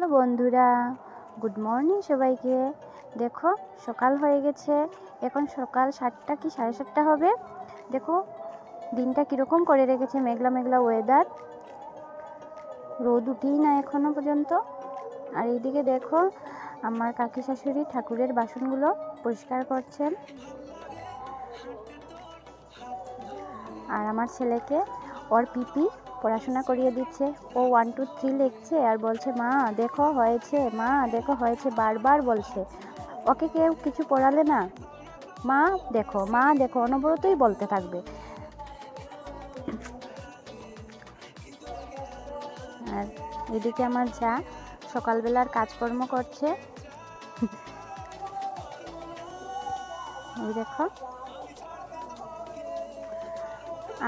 Hello বন্ধুরা, good morning সবাইকে। দেখো সকাল হয়ে গেছে, এখন সকাল 7টা কি 7:30 হবে। দেখো দিনটা কীরকম করে রেখেছে, মেঘলা মেঘলা ওয়েদার, রোদ উঠেই না এখনো পর্যন্ত। আর এইদিকে দেখো আমার কাকি শাশুড়ি ঠাকুরের বাসনগুলো পরিষ্কার করছেন, আর আমার ছেলেকে ওর পিপি পড়াশোনা করিয়ে দিচ্ছে। ও 1 2 3 লিখছে আর বলছে মা দেখো হয়েছে, মা দেখো হয়েছে, বারবার বলছে। ওকে কেউ কিছু পড়ালে না মা দেখো অনবরতই বলতে থাকবে। আর এদিকে আমার যা সকালবেলার কাজকর্ম করছে, এই দেখো।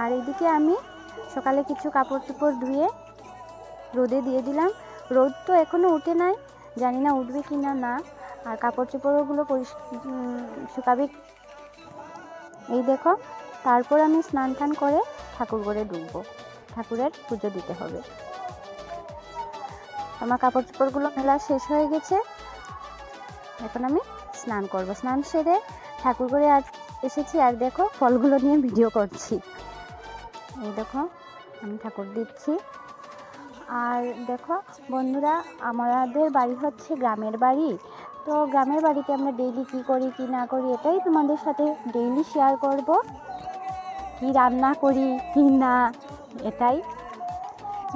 আর এদিকে আমি সকালে কিছু কাপড় চোপড় ধুয়ে রোদে দিয়ে দিলাম। রোদ তো এখনও উঠে নাই, জানি না উঠবে কি না। আর কাপড় চোপড়গুলো শুকাবে। এই দেখো, তারপর আমি স্নান টান করে ঠাকুর ঘরে ঢুকবো, ঠাকুরের পুজো দিতে হবে। আমার কাপড় চোপড়গুলো মেলা শেষ হয়ে গেছে, এখন আমি স্নান করব। স্নান সেরে ঠাকুর ঘরে আজ এসেছি, আর দেখো ফলগুলো নিয়ে ভিডিও করছি। এই দেখো আমি ঠাকুর দিচ্ছি। আর দেখো বন্ধুরা, আমাদের বাড়ি হচ্ছে গ্রামের বাড়ি। তো গ্রামের বাড়িতে আমরা ডেইলি কী করি কী না করি এটাই তোমাদের সাথে ডেইলি শেয়ার করব। কি রান্না করি কি না, এটাই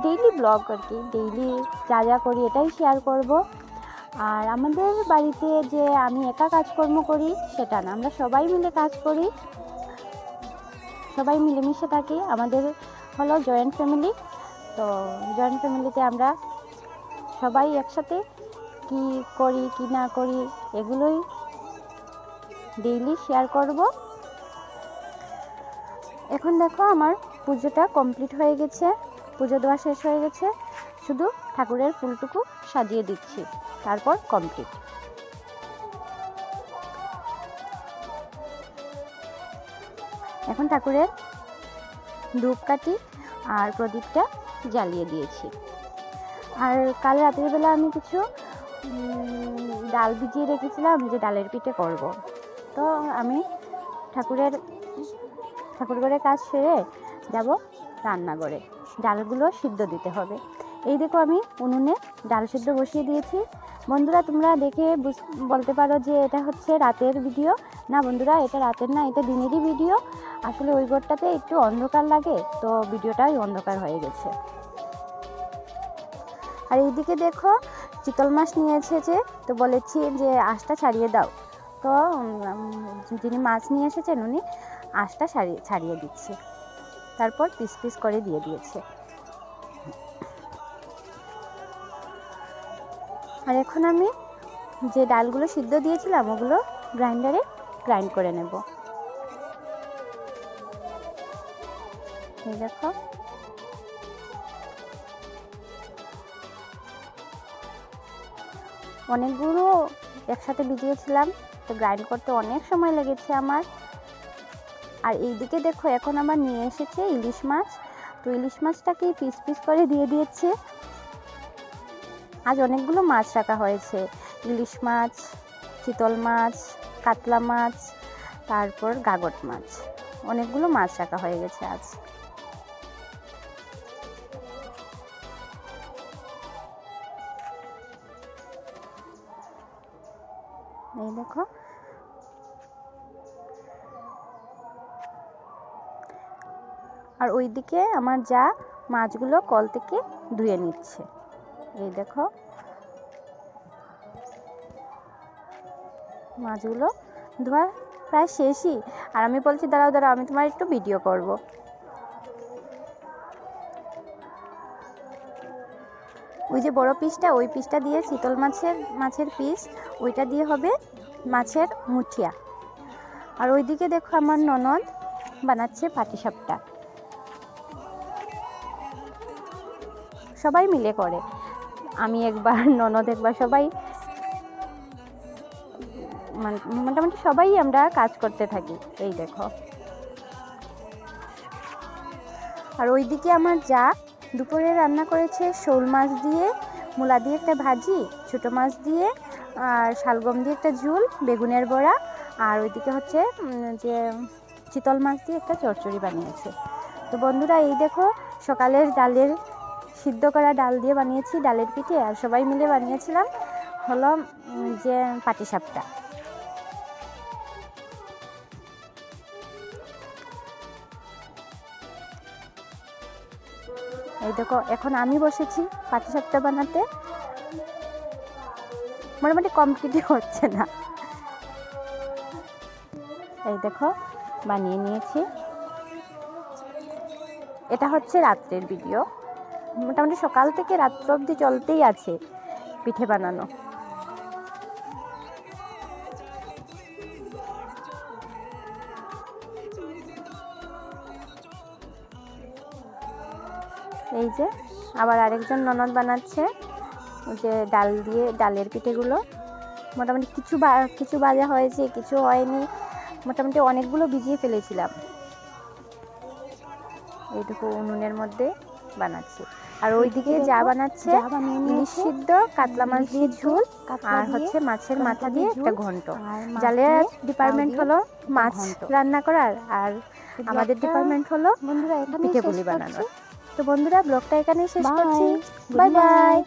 ডেইলি ব্লগ আর কি, ডেইলি যা যা করি এটাই শেয়ার করব। আর আমাদের বাড়িতে যে আমি একা কাজকর্ম করি সেটা না, আমরা সবাই মিলে কাজ করি, সবাই মিলেমিশে থাকি। আমাদের হলো জয়েন্ট ফ্যামিলি। তো জয়েন্ট ফ্যামিলিতে আমরা সবাই একসাথে কি করি কি না করি এগুলোই ডেইলি শেয়ার করব। এখন দেখো আমার পুজোটা কমপ্লিট হয়ে গেছে, পুজো দেওয়া শেষ হয়ে গেছে, শুধু ঠাকুরের ফুলটুকু সাজিয়ে দিচ্ছি, তারপর কমপ্লিট। এখন ঠাকুরের ধূপকাঠি আর প্রদীপটা জ্বালিয়ে দিয়েছি। আর কাল রাতের বেলা আমি কিছু ডাল ভিজিয়ে রেখেছিলাম যে ডালের পিঠে করব। তো আমি ঠাকুর ঘরে কাজ সেরে যাব রান্নাঘরে, ডালগুলো সিদ্ধ দিতে হবে। এই দেখো আমি উনুনে ডাল সিদ্ধ বসিয়ে দিয়েছি। বন্ধুরা তোমরা দেখে বলতে পারো যে এটা হচ্ছে রাতের ভিডিও। না বন্ধুরা, এটা রাতের না, এটা দিনেরই ভিডিও। আসলে ওই ঘরটাতে একটু অন্ধকার লাগে, তো ভিডিওটাই অন্ধকার হয়ে গেছে। আর এইদিকে দেখো চিতল মাছ নিয়ে এসেছে, তো বলেছি যে আঁশটা ছাড়িয়ে দাও। তো যিনি মাছ নিয়ে এসেছেন উনি আঁশটা ছাড়িয়ে দিচ্ছে, তারপর পিস পিস করে দিয়ে দিয়েছে। আর এখন আমি যে ডালগুলো সিদ্ধ দিয়েছিলাম ওগুলো গ্রাইন্ডারে গ্রাইন্ড করে নেব। এই দেখো অনেকগুলো একসাথে ভিজিয়েছিলাম, তো গ্রাইন্ড করতে অনেক সময় লেগেছে আমার। আর এইদিকে দেখো এখন আমার নিয়ে এসেছে ইলিশ মাছ, তো ইলিশ মাছটাকে পিস পিস করে দিয়ে দিয়েছে। আজ অনেকগুলো মাছ রাখা হয়েছে, ইলিশ মাছ, চিতল মাছ, কাতলা মাছ, তারপর গাগট মাছ, অনেকগুলো মাছ রাখা হয়ে গেছে আজ। এই দেখো আর ওইদিকে আমার যা মাছগুলো কল থেকে ধুয়ে নিচ্ছে। এই দেখো মাছগুলো ধোয়া প্রায় শেষই, আর আমি বলছি দাঁড়াও আমি তোমার একটু ভিডিও করব। ওই যে বড় পিসটা, ওই পিসটা দিয়ে চিতল মাছের পিস, ওইটা দিয়ে হবে মাছের মুঠিয়া। আর ওইদিকে দেখো আমার ননদ বানাচ্ছে পাটিসাপটা, সবাই মিলে করে, আমি একবার ননদ একবার, সবাই মোটামুটি সবাই আমরা কাজ করতে থাকি। এই দেখো আর ওইদিকে আমার যা দুপুরে রান্না করেছে শোল মাছ দিয়ে মূলা দিয়ে একটা ভাজি, ছোটো মাছ দিয়ে আর শালগম দিয়ে একটা ঝোল, বেগুনের বড়া, আর ওইদিকে হচ্ছে যে চিতল মাছ দিয়ে একটা চচ্চড়ি বানিয়েছে। তো বন্ধুরা এই দেখো সকালের ডালের সিদ্ধ করা ডাল দিয়ে বানিয়েছি ডালের পিঠে, আর সবাই মিলে বানিয়েছিলাম হলো যে পাটিসাপটা। এই দেখো এখন আমি বসেছি পাটিসাপটা বানাতে, মোটামুটি কমপ্লিটই হচ্ছে না। এই দেখো বানিয়ে নিয়েছি। এটা হচ্ছে রাত্রের ভিডিও, মোটামুটি সকাল থেকে রাত্র অবধি চলতেই আছে পিঠে বানানো। এই যে আবার আরেকজন ননদ বানাচ্ছে যে ডাল দিয়ে ডালের পিঠেগুলো। মোটামুটি কিছু ভাজা হয়েছে, কিছু হয়নি, মোটামুটি অনেকগুলো ভিজিয়ে ফেলেছিলাম। এইটুকু উনুনের মধ্যে বানাচ্ছি। আর ওইদিকে যা বানাচ্ছে ইলিশ সিদ্ধ, কাতলা মাছ দিয়ে ঝোল, আর হচ্ছে মাছের মাথা দিয়ে একটা ঘন্ট। জালের ডিপার্টমেন্ট হলো মাছ রান্না করার, আর আমাদের ডিপার্টমেন্ট হলো পিঠে পুলি বানানোর। তো বন্ধুরা ব্লগটা এখানেই শেষ করছি। Bye bye.